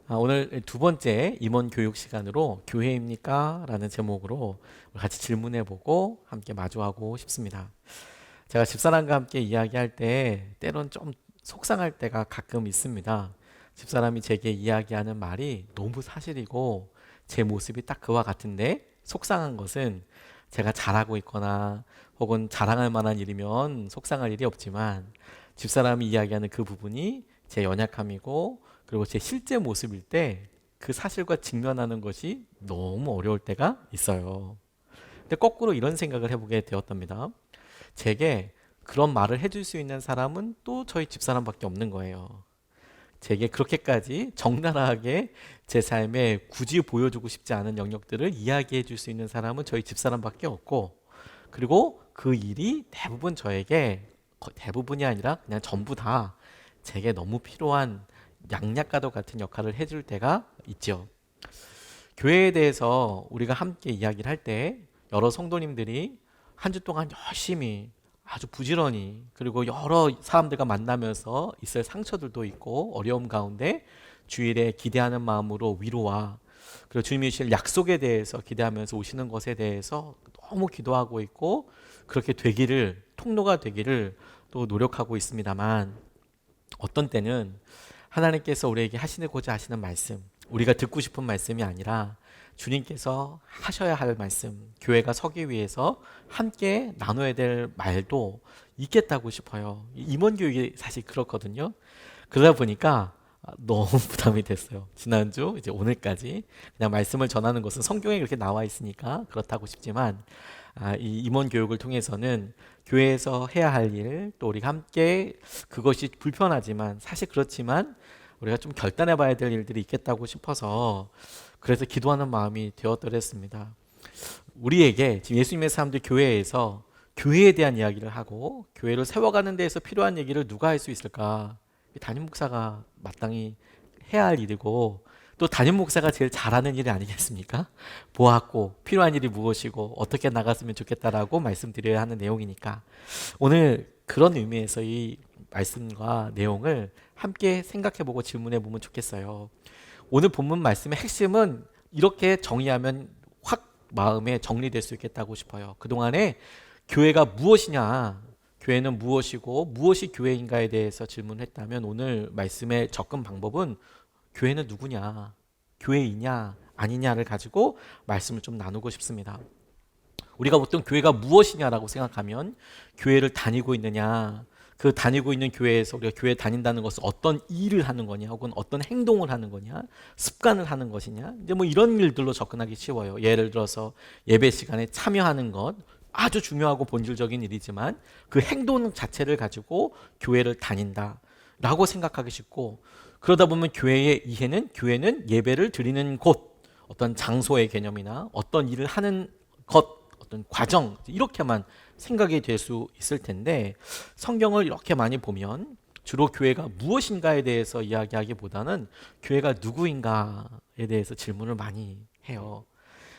오늘 두 번째 임원 교육 시간으로 교회입니까? 라는 제목으로 같이 질문해보고 함께 마주하고 싶습니다. 제가 집사람과 함께 이야기할 때 때론 좀 속상할 때가 가끔 있습니다. 집사람이 제게 이야기하는 말이 너무 사실이고 제 모습이 딱 그와 같은데 속상한 것은 제가 잘하고 있거나 혹은 자랑할 만한 일이면 속상할 일이 없지만 집사람이 이야기하는 그 부분이 제 연약함이고 그리고 제 실제 모습일 때 그 사실과 직면하는 것이 너무 어려울 때가 있어요. 근데 거꾸로 이런 생각을 해보게 되었답니다. 제게 그런 말을 해줄 수 있는 사람은 또 저희 집사람밖에 없는 거예요. 제게 그렇게까지 적나라하게 제 삶에 굳이 보여주고 싶지 않은 영역들을 이야기해 줄 수 있는 사람은 저희 집사람밖에 없고, 그리고 그 일이 대부분 저에게 대부분이 아니라 그냥 전부 다 제게 너무 필요한 양약과도 같은 역할을 해줄 때가 있죠. 교회에 대해서 우리가 함께 이야기를 할 때 여러 성도님들이 한 주 동안 열심히 아주 부지런히 그리고 여러 사람들과 만나면서 있을 상처들도 있고 어려움 가운데 주일에 기대하는 마음으로 위로와 그리고 주님이 주실 약속에 대해서 기대하면서 오시는 것에 대해서 너무 기도하고 있고 그렇게 되기를 통로가 되기를 또 노력하고 있습니다만, 어떤 때는 하나님께서 우리에게 하시고자 하시는 말씀, 우리가 듣고 싶은 말씀이 아니라 주님께서 하셔야 할 말씀, 교회가 서기 위해서 함께 나눠야 될 말도 있겠다고 싶어요. 임원교육이 사실 그렇거든요. 그러다 보니까 너무 부담이 됐어요. 지난주 이제 오늘까지 그냥 말씀을 전하는 것은 성경에 그렇게 나와 있으니까 그렇다고 싶지만, 이 임원 교육을 통해서는 교회에서 해야 할 일, 또 우리가 함께 그것이 불편하지만 사실 그렇지만 우리가 좀 결단해 봐야 될 일들이 있겠다고 싶어서 그래서 기도하는 마음이 되었더랬습니다. 우리에게 지금 예수님의 사람들 교회에서 교회에 대한 이야기를 하고 교회를 세워가는 데에서 필요한 얘기를 누가 할 수 있을까? 담임 목사가 마땅히 해야 할 일이고, 또 담임 목사가 제일 잘하는 일이 아니겠습니까? 보았고 필요한 일이 무엇이고 어떻게 나갔으면 좋겠다라고 말씀드려야 하는 내용이니까, 오늘 그런 의미에서 이 말씀과 내용을 함께 생각해보고 질문해보면 좋겠어요. 오늘 본문 말씀의 핵심은 이렇게 정의하면 확 마음에 정리될 수 있겠다고 싶어요. 그동안에 교회가 무엇이냐, 교회는 무엇이고 무엇이 교회인가에 대해서 질문했다면, 오늘 말씀의 접근 방법은 교회는 누구냐, 교회이냐 아니냐를 가지고 말씀을 좀 나누고 싶습니다. 우리가 보통 교회가 무엇이냐라고 생각하면 교회를 다니고 있느냐, 그 다니고 있는 교회에서 우리가 교회 다닌다는 것은 어떤 일을 하는 거냐, 혹은 어떤 행동을 하는 거냐, 습관을 하는 것이냐, 이제 뭐 이런 일들로 접근하기 쉬워요. 예를 들어서 예배 시간에 참여하는 것, 아주 중요하고 본질적인 일이지만 그 행동 자체를 가지고 교회를 다닌다라고 생각하기 쉽고, 그러다 보면 교회의 이해는 교회는 예배를 드리는 곳, 어떤 장소의 개념이나 어떤 일을 하는 것, 어떤 과정, 이렇게만 생각이 될 수 있을 텐데, 성경을 이렇게 많이 보면 주로 교회가 무엇인가에 대해서 이야기하기보다는 교회가 누구인가에 대해서 질문을 많이 해요.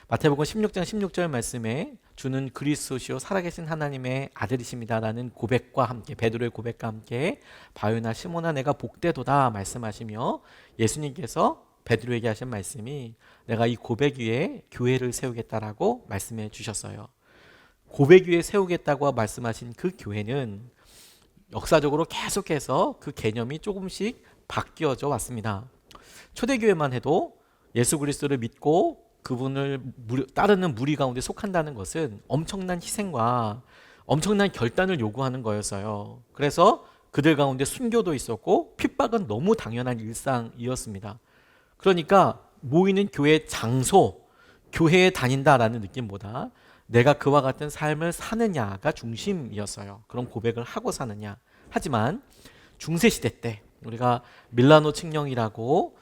마태복음 16장 16절 말씀에 주는 그리스도시요 살아계신 하나님의 아들이십니다라는 고백과 함께, 베드로의 고백과 함께 바요나 시몬아 내가 복되도다 말씀하시며, 예수님께서 베드로에게 하신 말씀이 내가 이 고백 위에 교회를 세우겠다라고 말씀해 주셨어요. 고백 위에 세우겠다고 말씀하신 그 교회는 역사적으로 계속해서 그 개념이 조금씩 바뀌어져 왔습니다. 초대교회만 해도 예수 그리스도를 믿고 그분을 따르는 무리 가운데 속한다는 것은 엄청난 희생과 엄청난 결단을 요구하는 거였어요. 그래서 그들 가운데 순교도 있었고 핍박은 너무 당연한 일상이었습니다. 그러니까 모이는 교회 장소, 교회에 다닌다라는 느낌보다 내가 그와 같은 삶을 사느냐가 중심이었어요. 그런 고백을 하고 사느냐. 하지만 중세시대 때 우리가 밀라노 칙령이라고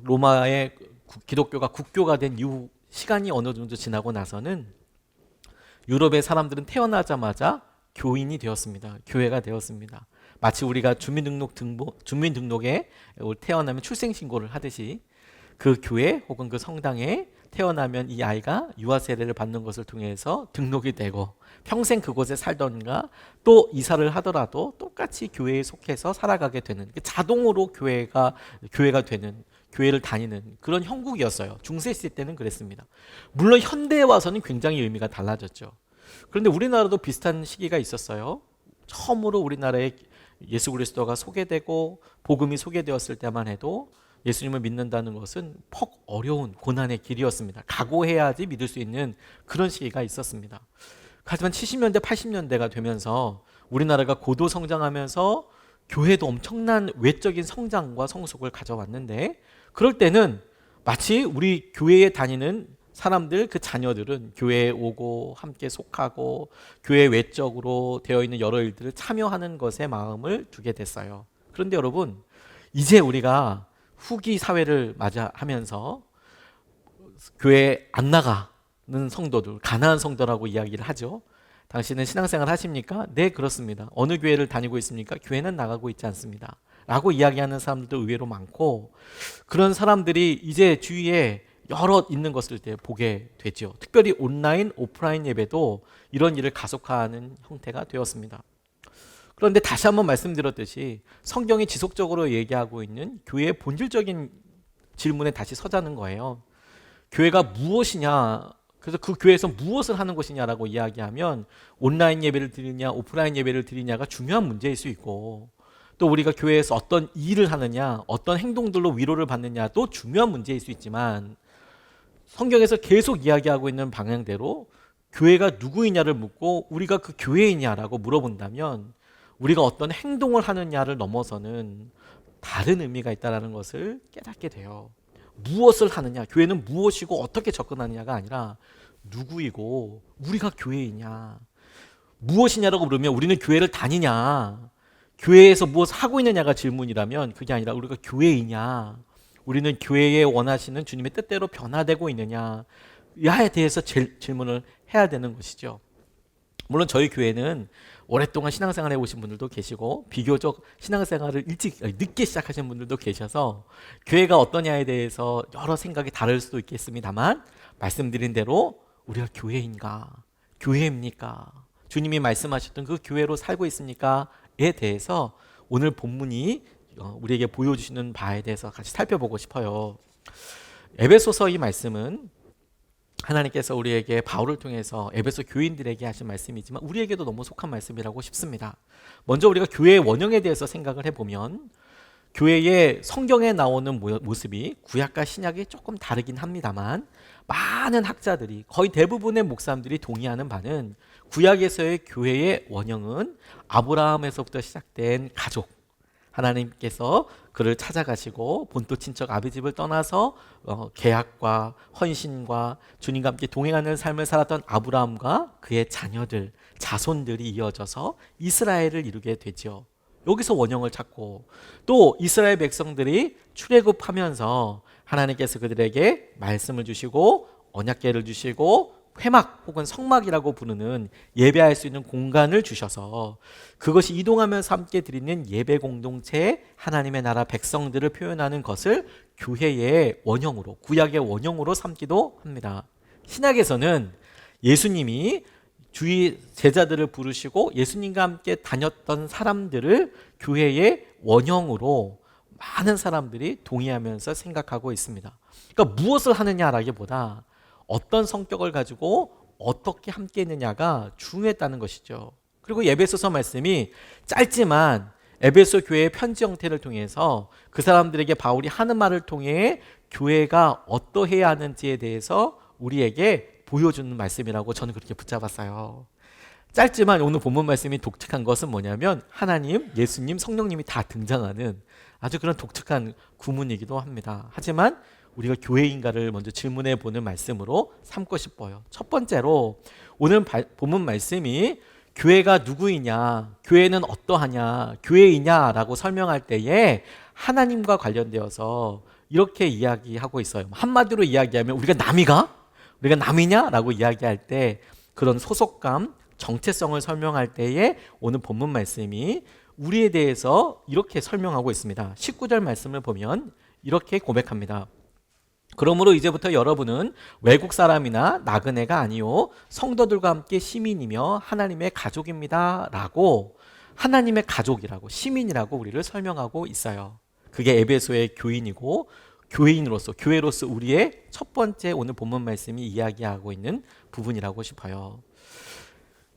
로마의 기독교가 국교가 된 이후 시간이 어느 정도 지나고 나서는 유럽의 사람들은 태어나자마자 교인이 되었습니다. 교회가 되었습니다. 마치 우리가 주민등록에 태어나면 출생신고를 하듯이 그 교회 혹은 그 성당에 태어나면 이 아이가 유아 세례를 받는 것을 통해서 등록이 되고 평생 그곳에 살던가 또 이사를 하더라도 똑같이 교회에 속해서 살아가게 되는, 자동으로 교회가 되는, 교회를 다니는 그런 형국이었어요. 중세 시대 때는 그랬습니다. 물론 현대에 와서는 굉장히 의미가 달라졌죠. 그런데 우리나라도 비슷한 시기가 있었어요. 처음으로 우리나라에 예수 그리스도가 소개되고 복음이 소개되었을 때만 해도 예수님을 믿는다는 것은 퍽 어려운 고난의 길이었습니다. 각오해야지 믿을 수 있는 그런 시기가 있었습니다. 하지만 70년대, 80년대가 되면서 우리나라가 고도 성장하면서 교회도 엄청난 외적인 성장과 성숙을 가져왔는데, 그럴 때는 마치 우리 교회에 다니는 사람들, 그 자녀들은 교회에 오고 함께 속하고 교회 외적으로 되어 있는 여러 일들을 참여하는 것에 마음을 두게 됐어요. 그런데 여러분, 이제 우리가 후기 사회를 맞이하면서 교회에 안 나가는 성도들, 가난한 성도라고 이야기를 하죠. 당신은 신앙생활 하십니까? 네, 그렇습니다. 어느 교회를 다니고 있습니까? 교회는 나가고 있지 않습니다. 라고 이야기하는 사람들도 의외로 많고, 그런 사람들이 이제 주위에 여러 있는 것을 보게 되죠. 특별히 온라인, 오프라인 예배도 이런 일을 가속화하는 형태가 되었습니다. 그런데 다시 한번 말씀드렸듯이 성경이 지속적으로 얘기하고 있는 교회의 본질적인 질문에 다시 서자는 거예요. 교회가 무엇이냐, 그래서 그 교회에서 무엇을 하는 것이냐라고 이야기하면 온라인 예배를 드리냐 오프라인 예배를 드리냐가 중요한 문제일 수 있고, 또 우리가 교회에서 어떤 일을 하느냐, 어떤 행동들로 위로를 받느냐도 중요한 문제일 수 있지만, 성경에서 계속 이야기하고 있는 방향대로 교회가 누구이냐를 묻고 우리가 그 교회이냐라고 물어본다면 우리가 어떤 행동을 하느냐를 넘어서는 다른 의미가 있다는 것을 깨닫게 돼요. 무엇을 하느냐, 교회는 무엇이고 어떻게 접근하느냐가 아니라 누구이고 우리가 교회이냐, 무엇이냐라고 물으면 우리는 교회를 다니냐, 교회에서 무엇을 하고 있느냐가 질문이라면 그게 아니라 우리가 교회이냐, 우리는 교회에 원하시는 주님의 뜻대로 변화되고 있느냐에 대해서 질문을 해야 되는 것이죠. 물론 저희 교회는 오랫동안 신앙생활 해오신 분들도 계시고 비교적 신앙생활을 늦게 시작하신 분들도 계셔서 교회가 어떠냐에 대해서 여러 생각이 다를 수도 있겠습니다만, 말씀드린 대로 우리가 교회인가, 교회입니까, 주님이 말씀하셨던 그 교회로 살고 있습니까에 대해서 오늘 본문이 우리에게 보여주시는 바에 대해서 같이 살펴보고 싶어요. 에베소서 이 말씀은 하나님께서 우리에게 바울을 통해서 에베소 교인들에게 하신 말씀이지만 우리에게도 너무 속한 말씀이라고 싶습니다. 먼저 우리가 교회의 원형에 대해서 생각을 해보면, 교회의 성경에 나오는 모습이 구약과 신약이 조금 다르긴 합니다만, 많은 학자들이, 거의 대부분의 목사님들이 동의하는 바는 구약에서의 교회의 원형은 아브라함에서부터 시작된 가족, 하나님께서 그를 찾아가시고 본토 친척 아비집을 떠나서 계약과 헌신과 주님과 함께 동행하는 삶을 살았던 아브라함과 그의 자녀들, 자손들이 이어져서 이스라엘을 이루게 되죠. 여기서 원형을 찾고, 또 이스라엘 백성들이 출애굽하면서 하나님께서 그들에게 말씀을 주시고 언약궤를 주시고 회막 혹은 성막이라고 부르는 예배할 수 있는 공간을 주셔서 그것이 이동하면서 함께 드리는 예배 공동체, 하나님의 나라 백성들을 표현하는 것을 교회의 원형으로, 구약의 원형으로 삼기도 합니다. 신약에서는 예수님이 주위 제자들을 부르시고 예수님과 함께 다녔던 사람들을 교회의 원형으로 많은 사람들이 동의하면서 생각하고 있습니다. 그러니까 무엇을 하느냐라기보다 어떤 성격을 가지고 어떻게 함께 했느냐가 중요했다는 것이죠. 그리고 에베소서 말씀이 짧지만 에베소 교회의 편지 형태를 통해서 그 사람들에게 바울이 하는 말을 통해 교회가 어떠해야 하는지에 대해서 우리에게 보여주는 말씀이라고 저는 그렇게 붙잡았어요. 짧지만 오늘 본문 말씀이 독특한 것은 뭐냐면 하나님, 예수님, 성령님이 다 등장하는 아주 그런 독특한 구문이기도 합니다. 하지만 우리가 교회인가를 먼저 질문해 보는 말씀으로 삼고 싶어요. 첫 번째로 오늘 본문 말씀이 교회가 누구이냐, 교회는 어떠하냐, 교회이냐라고 설명할 때에 하나님과 관련되어서 이렇게 이야기하고 있어요. 한마디로 이야기하면 우리가 남이냐라고 이야기할 때 그런 소속감, 정체성을 설명할 때에 오늘 본문 말씀이 우리에 대해서 이렇게 설명하고 있습니다. 19절 말씀을 보면 이렇게 고백합니다. 그러므로 이제부터 여러분은 외국 사람이나 나그네가 아니요 성도들과 함께 시민이며 하나님의 가족입니다 라고, 하나님의 가족이라고, 시민이라고 우리를 설명하고 있어요. 그게 에베소의 교인이고 교회인으로서, 교회로서 우리의 첫 번째 오늘 본문 말씀이 이야기하고 있는 부분이라고 싶어요.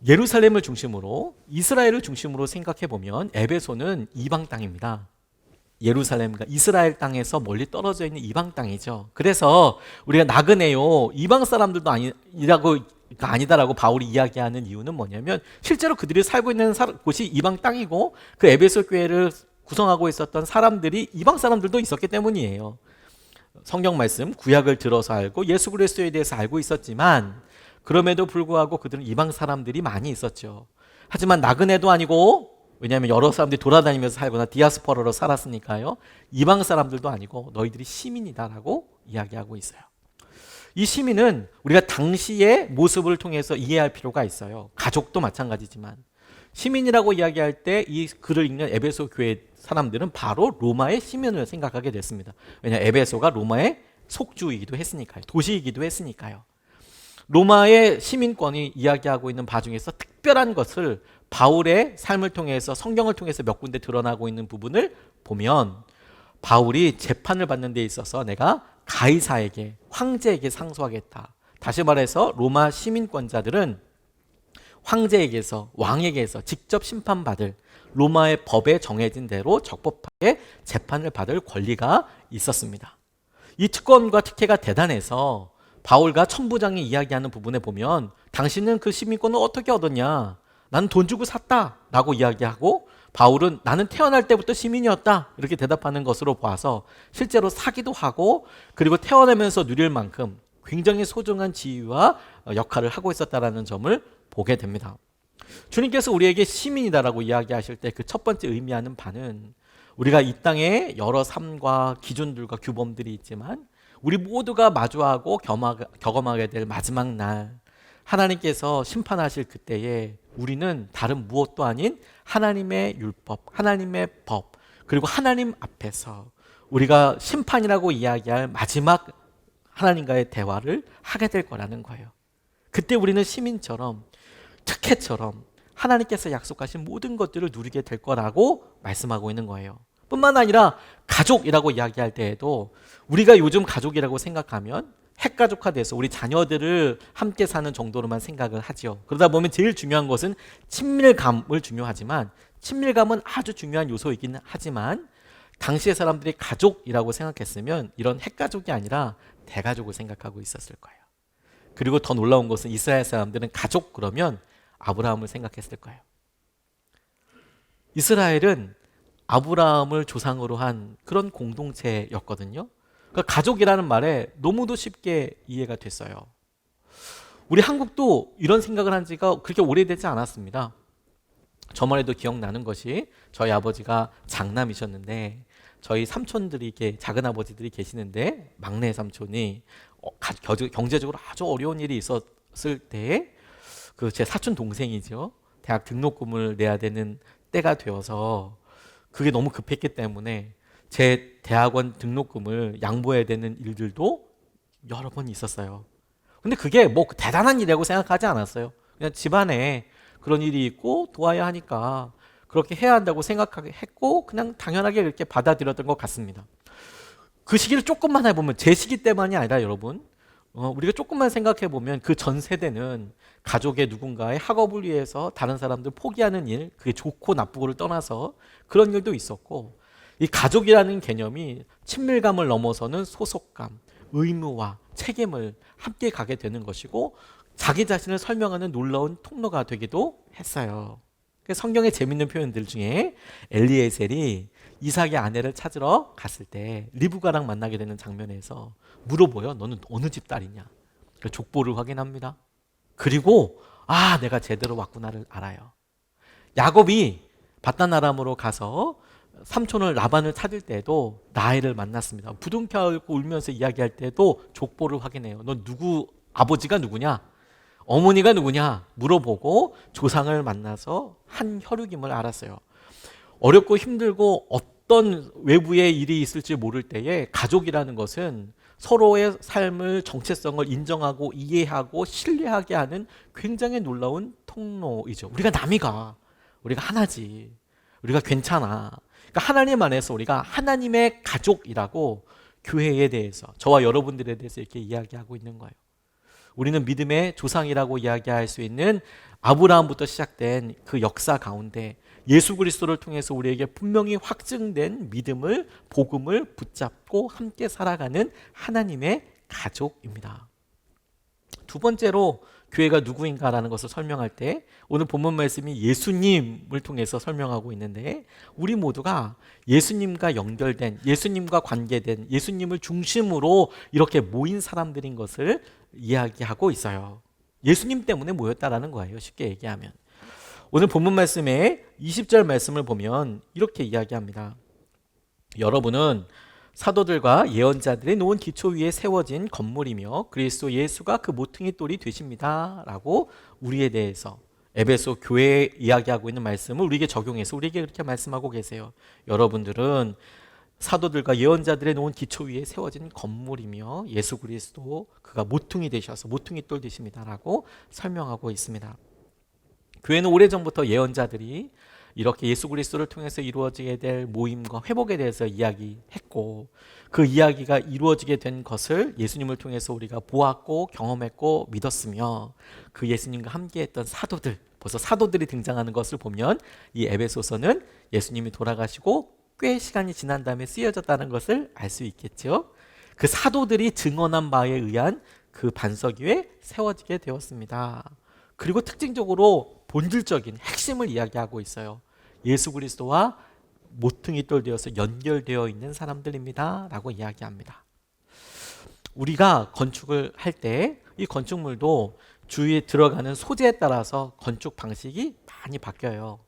예루살렘을 중심으로, 이스라엘을 중심으로 생각해 보면 에베소는 이방 땅입니다. 예루살렘과 이스라엘 땅에서 멀리 떨어져 있는 이방 땅이죠. 그래서 우리가 나그네요, 이방 사람들도 아니다라고 바울이 이야기하는 이유는 뭐냐면, 실제로 그들이 살고 있는 곳이 이방 땅이고 그 에베소 교회를 구성하고 있었던 사람들이 이방 사람들도 있었기 때문이에요. 성경 말씀 구약을 들어서 알고 예수 그리스도에 대해서 알고 있었지만, 그럼에도 불구하고 그들은 이방 사람들이 많이 있었죠. 하지만 나그네도 아니고, 왜냐하면 여러 사람들이 돌아다니면서 살거나 디아스포라로 살았으니까요, 이방 사람들도 아니고 너희들이 시민이다라고 이야기하고 있어요. 이 시민은 우리가 당시의 모습을 통해서 이해할 필요가 있어요. 가족도 마찬가지지만 시민이라고 이야기할 때 이 글을 읽는 에베소 교회 사람들은 바로 로마의 시민을 생각하게 됐습니다. 왜냐하면 에베소가 로마의 속주이기도 했으니까요. 도시이기도 했으니까요. 로마의 시민권이 이야기하고 있는 바 중에서 특별한 것을 바울의 삶을 통해서, 성경을 통해서 몇 군데 드러나고 있는 부분을 보면, 바울이 재판을 받는 데 있어서 내가 가이사에게, 황제에게 상소하겠다. 다시 말해서 로마 시민권자들은 황제에게서, 왕에게서 직접 심판받을, 로마의 법에 정해진 대로 적법하게 재판을 받을 권리가 있었습니다. 이 특권과 특혜가 대단해서 바울과 천부장이 이야기하는 부분에 보면, 당신은 그 시민권을 어떻게 얻었냐? 나는 돈 주고 샀다 라고 이야기하고, 바울은 나는 태어날 때부터 시민이었다 이렇게 대답하는 것으로 봐서 실제로 사기도 하고, 그리고 태어나면서 누릴 만큼 굉장히 소중한 지위와 역할을 하고 있었다는 점을 보게 됩니다. 주님께서 우리에게 시민이다라고 이야기하실 때 그 첫 번째 의미하는 바는, 우리가 이 땅에 여러 삶과 기준들과 규범들이 있지만 우리 모두가 마주하고 경험하게 될 마지막 날, 하나님께서 심판하실 그때에 우리는 다른 무엇도 아닌 하나님의 율법, 하나님의 법, 그리고 하나님 앞에서 우리가 심판이라고 이야기할 마지막 하나님과의 대화를 하게 될 거라는 거예요. 그때 우리는 시민처럼, 특혜처럼 하나님께서 약속하신 모든 것들을 누리게 될 거라고 말씀하고 있는 거예요. 뿐만 아니라 가족이라고 이야기할 때에도, 우리가 요즘 가족이라고 생각하면 핵가족화돼서 우리 자녀들을 함께 사는 정도로만 생각을 하죠. 그러다 보면 제일 중요한 것은 친밀감을 중요하지만, 친밀감은 아주 중요한 요소이긴 하지만, 당시의 사람들이 가족이라고 생각했으면 이런 핵가족이 아니라 대가족을 생각하고 있었을 거예요. 그리고 더 놀라운 것은 이스라엘 사람들은 가족 그러면 아브라함을 생각했을 거예요. 이스라엘은 아브라함을 조상으로 한 그런 공동체였거든요. 그러니까 가족이라는 말에 너무도 쉽게 이해가 됐어요. 우리 한국도 이런 생각을 한 지가 그렇게 오래되지 않았습니다. 저만 해도 기억나는 것이, 저희 아버지가 장남이셨는데 저희 삼촌들이, 작은 아버지들이 계시는데, 막내 삼촌이 경제적으로 아주 어려운 일이 있었을 때, 그 제 사촌 동생이죠, 대학 등록금을 내야 되는 때가 되어서 그게 너무 급했기 때문에 제 대학원 등록금을 양보해야 되는 일들도 여러 번 있었어요. 근데 그게 뭐 대단한 일이라고 생각하지 않았어요. 그냥 집안에 그런 일이 있고 도와야 하니까 그렇게 해야 한다고 생각했고, 그냥 당연하게 이렇게 받아들였던 것 같습니다. 그 시기를 조금만 해보면, 제 시기 때만이 아니라 여러분, 우리가 조금만 생각해 보면 그 전 세대는 가족의 누군가의 학업을 위해서 다른 사람들 포기하는 일, 그게 좋고 나쁘고를 떠나서 그런 일도 있었고, 이 가족이라는 개념이 친밀감을 넘어서는 소속감, 의무와 책임을 함께 가게 되는 것이고, 자기 자신을 설명하는 놀라운 통로가 되기도 했어요. 성경의 재밌는 표현들 중에 엘리에셀이 이삭의 아내를 찾으러 갔을 때 리브가랑 만나게 되는 장면에서 물어보여. 너는 어느 집 딸이냐? 족보를 확인합니다. 그리고 내가 제대로 왔구나를 알아요. 야곱이 바단 아람으로 가서 삼촌을 라반을 찾을 때도 라헬을 만났습니다. 부둥켜 울면서 이야기할 때도 족보를 확인해요. 너 누구, 아버지가 누구냐? 어머니가 누구냐? 물어보고 조상을 만나서 한 혈육임을 알았어요. 어렵고 힘들고 어떤 외부의 일이 있을지 모를 때에 가족이라는 것은 서로의 삶을, 정체성을 인정하고 이해하고 신뢰하게 하는 굉장히 놀라운 통로이죠. 우리가 남이가, 우리가 하나지, 우리가 괜찮아. 그러니까 하나님 안에서 우리가 하나님의 가족이라고 교회에 대해서, 저와 여러분들에 대해서 이렇게 이야기하고 있는 거예요. 우리는 믿음의 조상이라고 이야기할 수 있는 아브라함부터 시작된 그 역사 가운데 예수 그리스도를 통해서 우리에게 분명히 확증된 믿음을, 복음을 붙잡고 함께 살아가는 하나님의 가족입니다. 두 번째로 교회가 누구인가라는 것을 설명할 때 오늘 본문 말씀이 예수님을 통해서 설명하고 있는데, 우리 모두가 예수님과 연결된, 예수님과 관계된, 예수님을 중심으로 이렇게 모인 사람들인 것을 이야기하고 있어요. 예수님 때문에 모였다라는 거예요. 쉽게 얘기하면. 오늘 본문 말씀에 20절 말씀을 보면 이렇게 이야기합니다. 여러분은 사도들과 예언자들이 놓은 기초 위에 세워진 건물이며 그리스도 예수가 그 모퉁이 돌이 되십니다 라고 우리에 대해서 에베소 교회에 이야기하고 있는 말씀을 우리에게 적용해서 우리에게 그렇게 말씀하고 계세요. 여러분들은 사도들과 예언자들의 놓은 기초 위에 세워진 건물이며 예수 그리스도 그가 모퉁이 되셔서 모퉁이 돌 되십니다 라고 설명하고 있습니다. 교회는 오래전부터 예언자들이 이렇게 예수 그리스도를 통해서 이루어지게 될 모임과 회복에 대해서 이야기했고, 그 이야기가 이루어지게 된 것을 예수님을 통해서 우리가 보았고 경험했고 믿었으며, 그 예수님과 함께했던 사도들, 벌써 사도들이 등장하는 것을 보면 이 에베소서는 예수님이 돌아가시고 꽤 시간이 지난 다음에 쓰여졌다는 것을 알 수 있겠죠. 그 사도들이 증언한 바에 의한 그 반석 위에 세워지게 되었습니다. 그리고 특징적으로 본질적인 핵심을 이야기하고 있어요. 예수 그리스도와 모퉁이 돌 되어서 연결되어 있는 사람들입니다 라고 이야기합니다. 우리가 건축을 할 때 이 건축물도 주위에 들어가는 소재에 따라서 건축 방식이 많이 바뀌어요.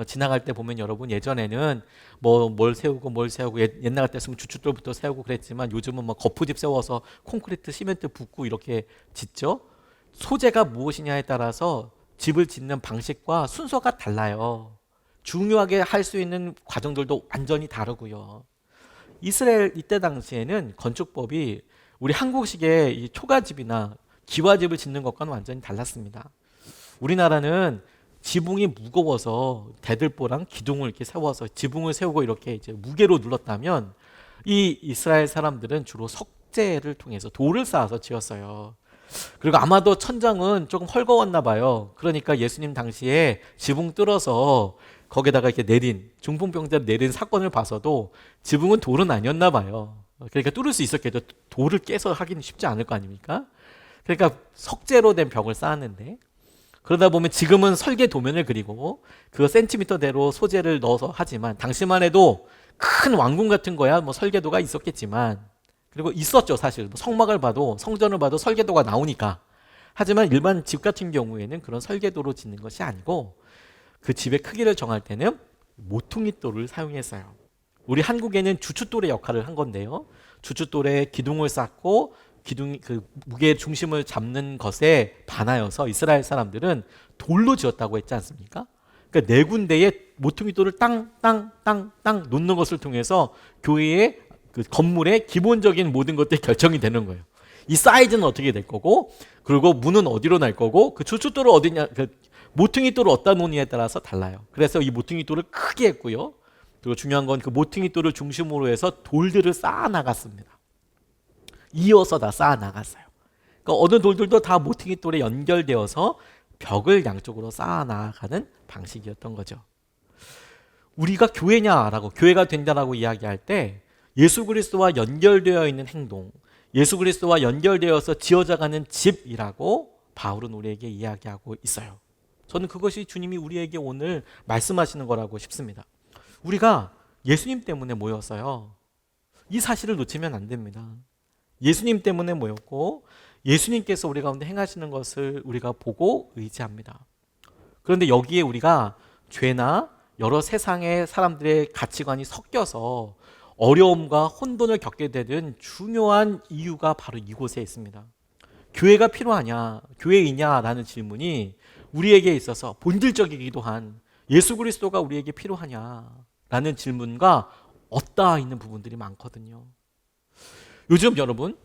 지나갈 때 보면 여러분, 예전에는 뭘 세우고 옛날 같았으면 주춧돌부터 세우고 그랬지만 요즘은 거푸집 세워서 콘크리트 시멘트 붓고 이렇게 짓죠. 소재가 무엇이냐에 따라서 집을 짓는 방식과 순서가 달라요. 중요하게 할 수 있는 과정들도 완전히 다르고요. 이스라엘 이때 당시에는 건축법이 우리 한국식의 이 초가집이나 기와집을 짓는 것과는 완전히 달랐습니다. 우리나라는 지붕이 무거워서 대들보랑 기둥을 이렇게 세워서 지붕을 세우고 이렇게 이제 무게로 눌렀다면, 이 이스라엘 사람들은 주로 석재를 통해서 돌을 쌓아서 지었어요. 그리고 아마도 천장은 조금 헐거웠나 봐요. 그러니까 예수님 당시에 지붕 뚫어서 거기다가 이렇게 내린, 중풍병자를 내린 사건을 봐서도 지붕은 돌은 아니었나 봐요. 그러니까 뚫을 수 있었겠죠. 돌을 깨서 하기는 쉽지 않을 거 아닙니까? 그러니까 석재로 된 벽을 쌓았는데, 그러다 보면 지금은 설계 도면을 그리고 그 센티미터대로 소재를 넣어서 하지만, 당시만 해도 큰 왕궁 같은 거야 설계도가 있었겠지만, 그리고 있었죠. 사실 성막을 봐도, 성전을 봐도 설계도가 나오니까. 하지만 일반 집 같은 경우에는 그런 설계도로 짓는 것이 아니고 그 집의 크기를 정할 때는 모퉁이 돌을 사용했어요. 우리 한국에는 주춧돌의 역할을 한 건데요, 주춧돌에 기둥을 쌓고 그 무게 중심을 잡는 것에 반하여서 이스라엘 사람들은 돌로 지었다고 했지 않습니까? 그러니까 네 군데에 모퉁이 돌을 땅 놓는 것을 통해서 교회의 그 건물의 기본적인 모든 것들이 결정이 되는 거예요. 이 사이즈는 어떻게 될 거고, 그리고 문은 어디로 날 거고, 그 주춧돌을 어디냐, 그 모퉁이 돌을 어디다 놓느냐에 따라서 달라요. 그래서 이 모퉁이 돌을 크게 했고요. 그리고 중요한 건 그 모퉁이 돌을 중심으로 해서 돌들을 쌓아 나갔습니다. 이어서 다 쌓아 나갔어요. 그러니까 어느 돌들도 다 모퉁이 돌에 연결되어서 벽을 양쪽으로 쌓아 나가는 방식이었던 거죠. 우리가 교회냐라고, 교회가 된다라고 이야기할 때 예수 그리스도와 연결되어 있는 행동, 예수 그리스도와 연결되어서 지어져가는 집이라고 바울은 우리에게 이야기하고 있어요. 저는 그것이 주님이 우리에게 오늘 말씀하시는 거라고 싶습니다. 우리가 예수님 때문에 모였어요. 이 사실을 놓치면 안 됩니다. 예수님 때문에 모였고 예수님께서 우리 가운데 행하시는 것을 우리가 보고 의지합니다. 그런데 여기에 우리가 죄나 여러 세상의 사람들의 가치관이 섞여서 어려움과 혼돈을 겪게 되는 중요한 이유가 바로 이곳에 있습니다. 교회가 필요하냐, 교회이냐라는 질문이 우리에게 있어서 본질적이기도 한, 예수 그리스도가 우리에게 필요하냐라는 질문과 엇닿아 있는 부분들이 많거든요. 요즘 여러분,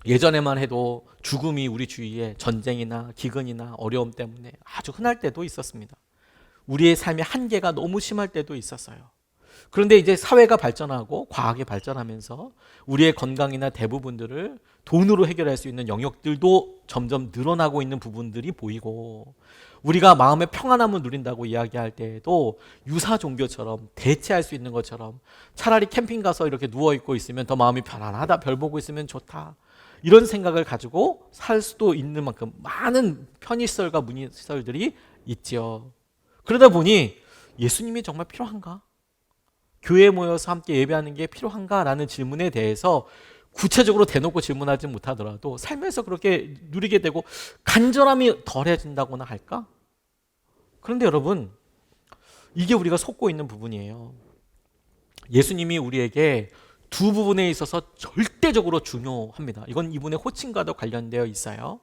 예전에만 해도 죽음이 우리 주위에 전쟁이나 기근이나 어려움 때문에 아주 흔할 때도 있었습니다. 우리의 삶의 한계가 너무 심할 때도 있었어요. 그런데 이제 사회가 발전하고 과학이 발전하면서 우리의 건강이나 대부분들을 돈으로 해결할 수 있는 영역들도 점점 늘어나고 있는 부분들이 보이고, 우리가 마음의 평안함을 누린다고 이야기할 때에도 유사 종교처럼 대체할 수 있는 것처럼 차라리 캠핑 가서 이렇게 누워있고 있으면 더 마음이 편안하다, 별 보고 있으면 좋다, 이런 생각을 가지고 살 수도 있는 만큼 많은 편의시설과 문의시설들이 있죠. 그러다 보니 예수님이 정말 필요한가? 교회에 모여서 함께 예배하는 게 필요한가라는 질문에 대해서 구체적으로 대놓고 질문하지 못하더라도 살면서 그렇게 누리게 되고 간절함이 덜해진다고나 할까? 그런데 여러분, 이게 우리가 속고 있는 부분이에요. 예수님이 우리에게 두 부분에 있어서 절대적으로 중요합니다. 이건 이분의 호칭과도 관련되어 있어요.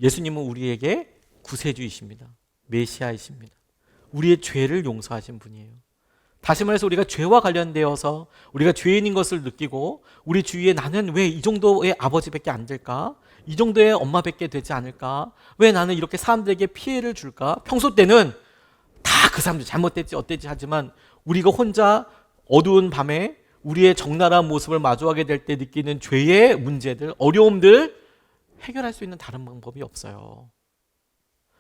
예수님은 우리에게 구세주이십니다. 메시아이십니다. 우리의 죄를 용서하신 분이에요. 다시 말해서 우리가 죄와 관련되어서 우리가 죄인인 것을 느끼고 우리 주위에 나는 왜 이 정도의 아버지밖에 안 될까? 이 정도의 엄마밖에 되지 않을까? 왜 나는 이렇게 사람들에게 피해를 줄까? 평소 때는 다 그 사람들 잘못됐지 어땠지 하지만 우리가 혼자 어두운 밤에 우리의 적나라한 모습을 마주하게 될 때 느끼는 죄의 문제들, 어려움들 해결할 수 있는 다른 방법이 없어요.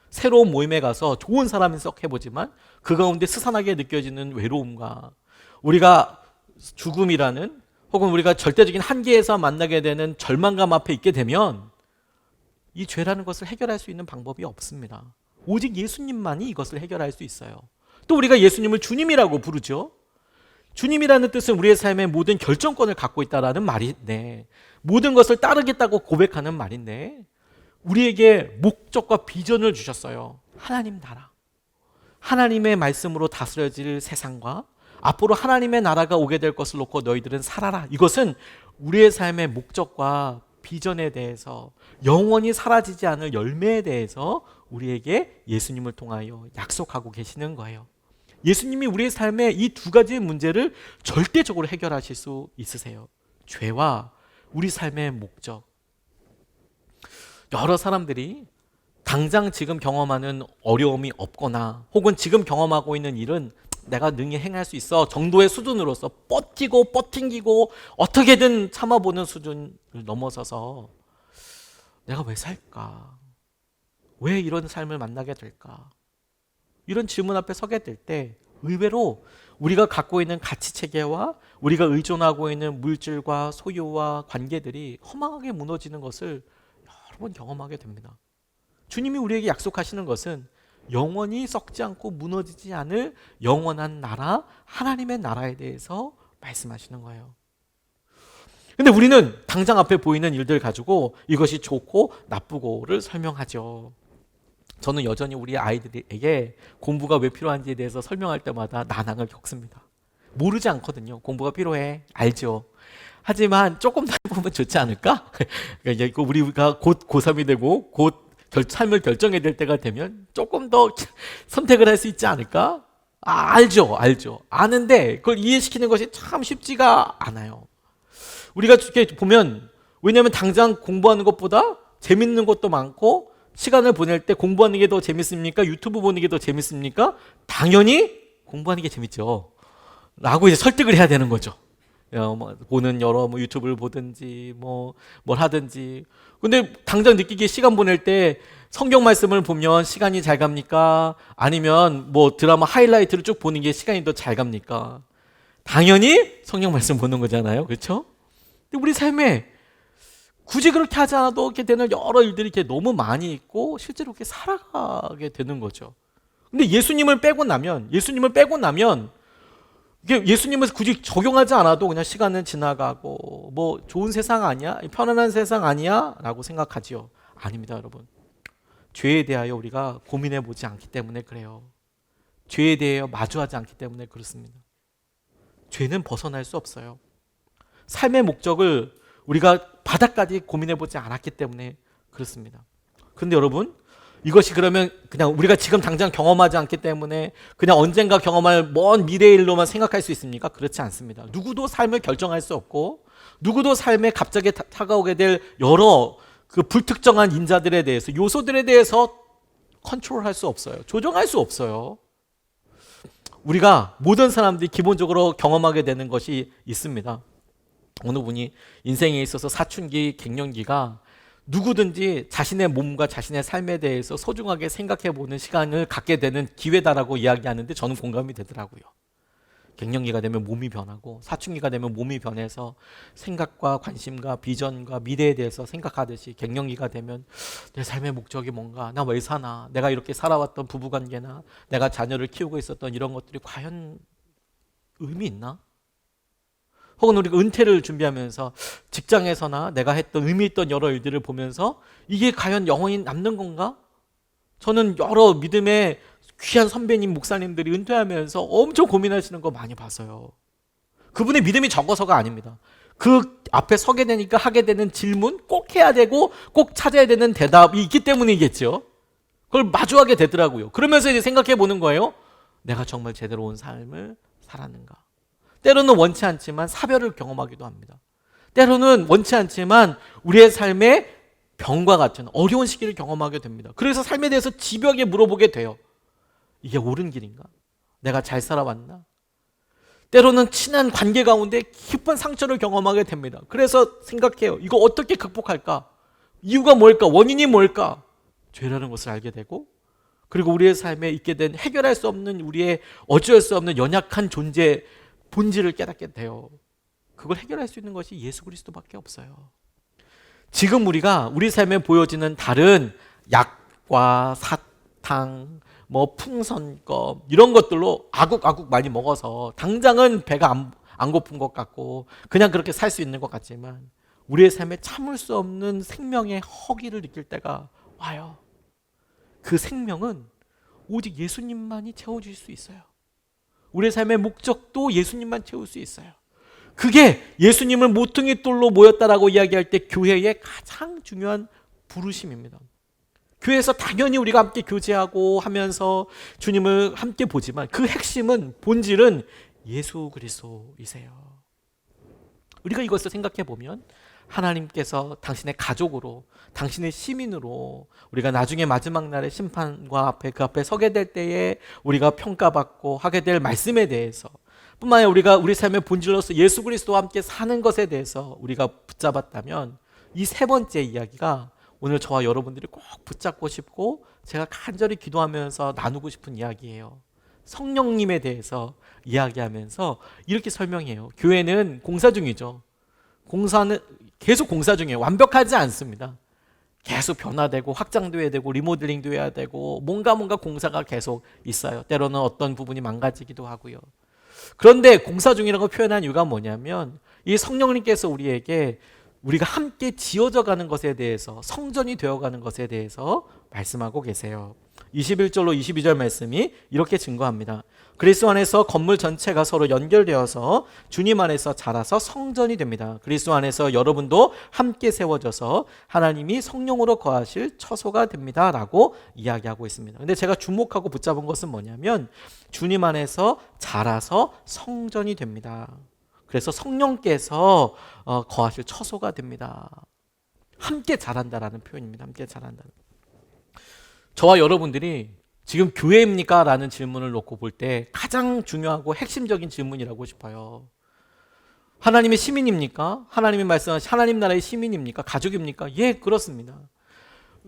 새로운 모임에 가서 좋은 사람인 척 해보지만 그 가운데 스산하게 느껴지는 외로움과 우리가 죽음이라는 혹은 우리가 절대적인 한계에서 만나게 되는 절망감 앞에 있게 되면 이 죄라는 것을 해결할 수 있는 방법이 없습니다. 오직 예수님만이 이것을 해결할 수 있어요. 또 우리가 예수님을 주님이라고 부르죠. 주님이라는 뜻은 우리의 삶의 모든 결정권을 갖고 있다는 말인데, 모든 것을 따르겠다고 고백하는 말인데, 우리에게 목적과 비전을 주셨어요. 하나님 나라, 하나님의 말씀으로 다스려질 세상과 앞으로 하나님의 나라가 오게 될 것을 놓고 너희들은 살아라. 이것은 우리의 삶의 목적과 비전에 대해서, 영원히 사라지지 않을 열매에 대해서 우리에게 예수님을 통하여 약속하고 계시는 거예요. 예수님이 우리의 삶의 이 두 가지의 문제를 절대적으로 해결하실 수 있으세요. 죄와 우리 삶의 목적. 여러 사람들이 당장 지금 경험하는 어려움이 없거나 혹은 지금 경험하고 있는 일은 내가 능히 행할 수 있어 정도의 수준으로서 버티고 버팅기고 어떻게든 참아보는 수준을 넘어서서 내가 왜 살까? 왜 이런 삶을 만나게 될까? 이런 질문 앞에 서게 될 때 의외로 우리가 갖고 있는 가치체계와 우리가 의존하고 있는 물질과 소유와 관계들이 허망하게 무너지는 것을 여러 번 경험하게 됩니다. 주님이 우리에게 약속하시는 것은 영원히 썩지 않고 무너지지 않을 영원한 나라, 하나님의 나라에 대해서 말씀하시는 거예요. 근데 우리는 당장 앞에 보이는 일들 가지고 이것이 좋고 나쁘고를 설명하죠. 저는 여전히 우리 아이들에게 공부가 왜 필요한지에 대해서 설명할 때마다 난항을 겪습니다. 모르지 않거든요. 공부가 필요해. 알죠. 하지만 조금 더 해보면 좋지 않을까? 그러니까 우리가 곧 고3이 되고 곧 삶을 결정해야 될 때가 되면 조금 더 선택을 할 수 있지 않을까? 알죠. 아는데 그걸 이해시키는 것이 참 쉽지가 않아요. 우리가 이렇게 보면, 왜냐하면 당장 공부하는 것보다 재밌는 것도 많고 시간을 보낼 때 공부하는 게 더 재밌습니까? 유튜브 보는 게 더 재밌습니까? 당연히 공부하는 게 재밌죠. 라고 이제 설득을 해야 되는 거죠. 보는 여러 유튜브를 보든지 뭘 하든지. 근데 당장 느끼기에 시간 보낼 때 성경 말씀을 보면 시간이 잘 갑니까? 아니면 드라마 하이라이트를 쭉 보는 게 시간이 더 잘 갑니까? 당연히 성경 말씀 보는 거잖아요. 그렇죠? 근데 우리 삶에 굳이 그렇게 하지 않아도 이렇게 되는 여러 일들이 이렇게 너무 많이 있고 실제로 그렇게 살아가게 되는 거죠. 근데 예수님을 빼고 나면 이게 예수님을 굳이 적용하지 않아도 그냥 시간은 지나가고 좋은 세상 아니야? 편안한 세상 아니야? 라고 생각하지요. 아닙니다, 여러분. 죄에 대하여 우리가 고민해 보지 않기 때문에 그래요. 죄에 대하여 마주하지 않기 때문에 그렇습니다. 죄는 벗어날 수 없어요. 삶의 목적을 우리가 바닥까지 고민해 보지 않았기 때문에 그렇습니다. 그런데 여러분, 이것이 그러면 그냥 우리가 지금 당장 경험하지 않기 때문에 그냥 언젠가 경험할 먼 미래의 일로만 생각할 수 있습니까? 그렇지 않습니다. 누구도 삶을 결정할 수 없고 누구도 삶에 갑자기 다가오게 될 여러 그 불특정한 인자들에 대해서, 요소들에 대해서 컨트롤할 수 없어요. 조정할 수 없어요. 우리가 모든 사람들이 기본적으로 경험하게 되는 것이 있습니다. 어느 분이 인생에 있어서 사춘기, 갱년기가 누구든지 자신의 몸과 자신의 삶에 대해서 소중하게 생각해보는 시간을 갖게 되는 기회다라고 이야기하는데 저는 공감이 되더라고요. 갱년기가 되면 몸이 변하고 사춘기가 되면 몸이 변해서 생각과 관심과 비전과 미래에 대해서 생각하듯이 갱년기가 되면 내 삶의 목적이 뭔가, 나 왜 사나, 내가 이렇게 살아왔던 부부관계나 내가 자녀를 키우고 있었던 이런 것들이 과연 의미 있나? 혹은 우리가 은퇴를 준비하면서 직장에서나 내가 했던 의미 있던 여러 일들을 보면서 이게 과연 영원히 남는 건가? 저는 여러 믿음의 귀한 선배님, 목사님들이 은퇴하면서 엄청 고민하시는 거 많이 봤어요. 그분의 믿음이 적어서가 아닙니다. 그 앞에 서게 되니까 하게 되는 질문, 꼭 해야 되고 꼭 찾아야 되는 대답이 있기 때문이겠죠. 그걸 마주하게 되더라고요. 그러면서 이제 생각해 보는 거예요. 내가 정말 제대로 온 삶을 살았는가? 때로는 원치 않지만 사별을 경험하기도 합니다. 때로는 원치 않지만 우리의 삶에 병과 같은 어려운 시기를 경험하게 됩니다. 그래서 삶에 대해서 집요하게 물어보게 돼요. 이게 옳은 길인가? 내가 잘 살아왔나? 때로는 친한 관계 가운데 깊은 상처를 경험하게 됩니다. 그래서 생각해요. 이거 어떻게 극복할까? 이유가 뭘까? 원인이 뭘까? 죄라는 것을 알게 되고, 그리고 우리의 삶에 있게 된 해결할 수 없는 우리의 어쩔 수 없는 연약한 존재 본질을 깨닫게 돼요. 그걸 해결할 수 있는 것이 예수 그리스도밖에 없어요. 지금 우리가 우리 삶에 보여지는 다른 약과 사탕, 뭐 풍선껌 이런 것들로 아국아국 많이 먹어서 당장은 배가 안 고픈 것 같고 그냥 그렇게 살 수 있는 것 같지만 우리의 삶에 참을 수 없는 생명의 허기를 느낄 때가 와요. 그 생명은 오직 예수님만이 채워줄 수 있어요. 우리의 삶의 목적도 예수님만 채울 수 있어요. 그게 예수님을 모퉁이 돌로 모였다라고 이야기할 때 교회의 가장 중요한 부르심입니다. 교회에서 당연히 우리가 함께 교제하고 하면서 주님을 함께 보지만 그 핵심은, 본질은 예수 그리스도이세요. 우리가 이것을 생각해 보면 하나님께서 당신의 가족으로, 당신의 시민으로 우리가 나중에 마지막 날의 심판과 앞에 그 앞에 서게 될 때에 우리가 평가받고 하게 될 말씀에 대해서 뿐만 아니라 우리가 우리 삶의 본질로서 예수 그리스도와 함께 사는 것에 대해서 우리가 붙잡았다면 이 세 번째 이야기가 오늘 저와 여러분들이 꼭 붙잡고 싶고 제가 간절히 기도하면서 나누고 싶은 이야기예요. 성령님에 대해서 이야기하면서 이렇게 설명해요. 교회는 공사 중이죠. 공사는 계속 공사 중이에요. 완벽하지 않습니다. 계속 변화되고 확장돼야 되고 리모델링도 해야 되고 뭔가 공사가 계속 있어요. 때로는 어떤 부분이 망가지기도 하고요. 그런데 공사 중이라고 표현한 이유가 뭐냐면 이 성령님께서 우리에게 우리가 함께 지어져 가는 것에 대해서, 성전이 되어가는 것에 대해서 말씀하고 계세요. 21절로 22절 말씀이 이렇게 증거합니다. 그리스도 안에서 건물 전체가 서로 연결되어서 주님 안에서 자라서 성전이 됩니다. 그리스도 안에서 여러분도 함께 세워져서 하나님이 성령으로 거하실 처소가 됩니다 라고 이야기하고 있습니다. 근데 제가 주목하고 붙잡은 것은 뭐냐면 주님 안에서 자라서 성전이 됩니다. 그래서 성령께서 거하실 처소가 됩니다. 함께 자란다라는 표현입니다. 함께 자란다. 저와 여러분들이 지금 교회입니까? 라는 질문을 놓고 볼 때 가장 중요하고 핵심적인 질문이라고 싶어요. 하나님의 시민입니까? 하나님이 말씀하신 하나님 나라의 시민입니까? 가족입니까? 예, 그렇습니다.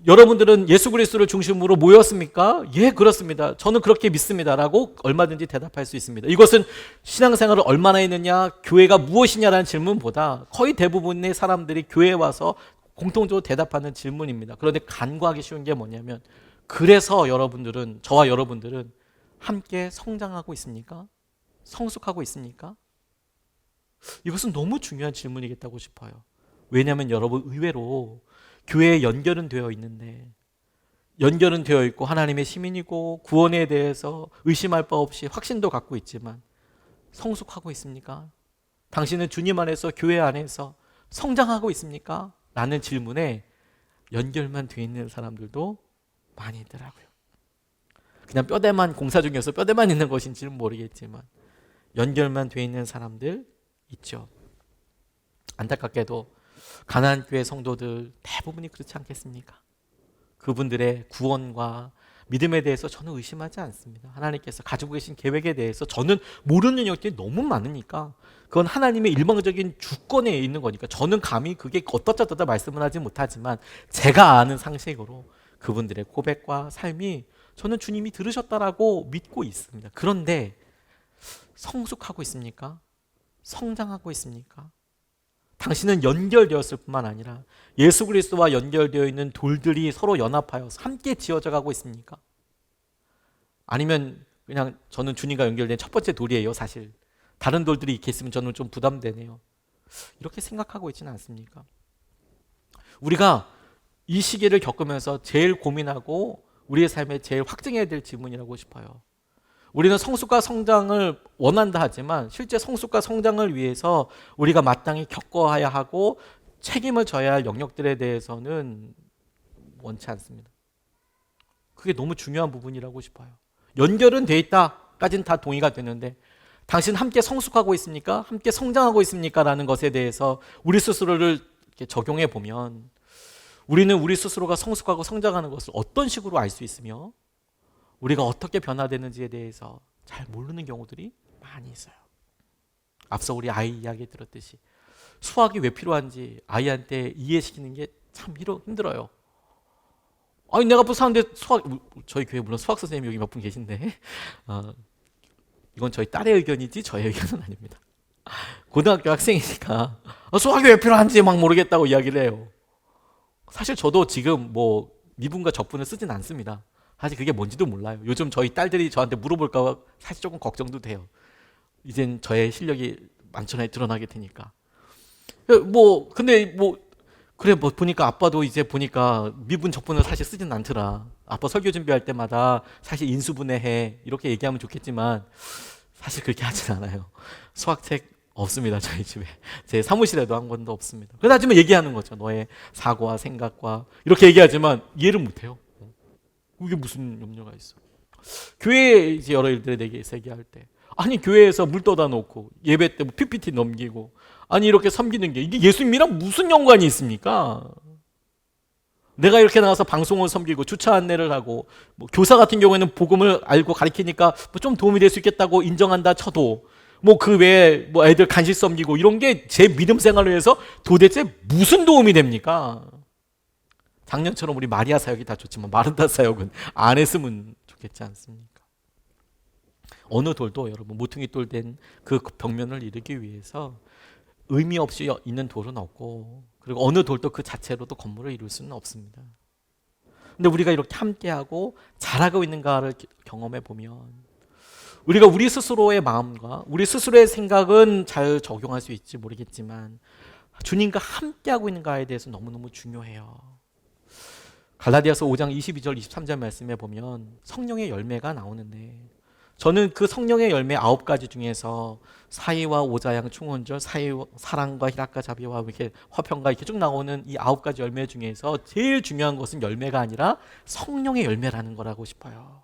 여러분들은 예수 그리스도를 중심으로 모였습니까? 예, 그렇습니다. 저는 그렇게 믿습니다 라고 얼마든지 대답할 수 있습니다. 이것은 신앙생활을 얼마나 했느냐, 교회가 무엇이냐라는 질문보다 거의 대부분의 사람들이 교회에 와서 공통적으로 대답하는 질문입니다. 그런데 간과하기 쉬운 게 뭐냐면, 그래서 여러분들은, 저와 여러분들은 함께 성장하고 있습니까? 성숙하고 있습니까? 이것은 너무 중요한 질문이겠다고 싶어요. 왜냐하면 여러분, 의외로 교회에 연결은 되어 있는데, 연결은 되어 있고 하나님의 시민이고 구원에 대해서 의심할 바 없이 확신도 갖고 있지만 성숙하고 있습니까? 당신은 주님 안에서, 교회 안에서 성장하고 있습니까? 라는 질문에 연결만 되어 있는 사람들도 많이 있더라고요. 그냥 뼈대만, 공사 중에서 뼈대만 있는 것인지는 모르겠지만 연결만 되어 있는 사람들 있죠. 안타깝게도 가나안 교회 성도들 대부분이 그렇지 않겠습니까? 그분들의 구원과 믿음에 대해서 저는 의심하지 않습니다. 하나님께서 가지고 계신 계획에 대해서 저는 모르는 영역들이 너무 많으니까 그건 하나님의 일방적인 주권에 있는 거니까 저는 감히 그게 어떻다 말씀을 하지 못하지만 제가 아는 상식으로 그분들의 고백과 삶이 저는 주님이 들으셨다라고 믿고 있습니다. 그런데 성숙하고 있습니까? 성장하고 있습니까? 당신은 연결되었을 뿐만 아니라 예수 그리스도와 연결되어 있는 돌들이 서로 연합하여 함께 지어져 가고 있습니까? 아니면 그냥 저는 주님과 연결된 첫 번째 돌이에요, 사실. 다른 돌들이 이렇게 있으면 저는 좀 부담되네요. 이렇게 생각하고 있지는 않습니까? 우리가 이 시기를 겪으면서 제일 고민하고 우리의 삶에 제일 확증해야 될 질문이라고 싶어요. 우리는 성숙과 성장을 원한다 하지만 실제 성숙과 성장을 위해서 우리가 마땅히 겪어야 하고 책임을 져야 할 영역들에 대해서는 원치 않습니다. 그게 너무 중요한 부분이라고 싶어요. 연결은 돼 있다까지는 다 동의가 되는데 당신 함께 성숙하고 있습니까? 함께 성장하고 있습니까? 라는 것에 대해서 우리 스스로를 이렇게 적용해 보면 우리는 우리 스스로가 성숙하고 성장하는 것을 어떤 식으로 알 수 있으며 우리가 어떻게 변화되는지에 대해서 잘 모르는 경우들이 많이 있어요. 앞서 우리 아이 이야기 들었듯이 수학이 왜 필요한지 아이한테 이해시키는 게 참 힘들어요. 아니 내가 또 사는데 수학, 저희 교회 물론 수학 선생님이 여기 몇 분 계신데 이건 저희 딸의 의견이지 저의 의견은 아닙니다. 고등학교 학생이니까 수학이 왜 필요한지 막 모르겠다고 이야기를 해요. 사실 저도 지금 뭐 미분과 적분을 쓰진 않습니다. 사실 그게 뭔지도 몰라요. 요즘 저희 딸들이 저한테 물어볼까 봐 사실 조금 걱정도 돼요. 이젠 저의 실력이 만천하에 드러나게 되니까. 근데 그래 보니까 아빠도 이제 보니까 미분 적분을 사실 쓰진 않더라. 아빠 설교 준비할 때마다 사실 인수분해해 이렇게 얘기하면 좋겠지만 사실 그렇게 하진 않아요. 수학책 없습니다. 저희 집에. 제 사무실에도 한 권도 없습니다. 그러지만 얘기하는 거죠. 너의 사고와 생각과 이렇게 얘기하지만 이해를 못해요. 이게 무슨 염려가 있어? 교회에 이제 여러 일들에 대해서 얘기할 때 아니 교회에서 물 떠다 놓고 예배 때 PPT 넘기고 아니 이렇게 섬기는 게 이게 예수님이랑 무슨 연관이 있습니까? 내가 이렇게 나가서 방송을 섬기고 주차 안내를 하고 뭐 교사 같은 경우에는 복음을 알고 가르치니까 좀 도움이 될 수 있겠다고 인정한다 쳐도 그 외에 애들 간식 섬기고 이런 게 제 믿음 생활을 위해서 도대체 무슨 도움이 됩니까? 작년처럼 우리 마리아 사역이 다 좋지만 마르다 사역은 안 했으면 좋겠지 않습니까? 어느 돌도 여러분 모퉁이 돌 된 그 벽면을 이루기 위해서 의미 없이 있는 돌은 없고 그리고 어느 돌도 그 자체로도 건물을 이룰 수는 없습니다. 근데 우리가 이렇게 함께하고 잘하고 있는가를 경험해 보면 우리가 우리 스스로의 마음과 우리 스스로의 생각은 잘 적용할 수 있지 모르겠지만 주님과 함께하고 있는가에 대해서 너무너무 중요해요. 갈라디아서 5장 22절 23절 말씀에 보면 성령의 열매가 나오는데 저는 그 성령의 열매 9가지 중에서 사의와 오자양 충원절, 사랑과 희락과 자비와 이렇게 화평과 이렇게 쭉 나오는 이 9가지 열매 중에서 제일 중요한 것은 열매가 아니라 성령의 열매라는 거라고 싶어요.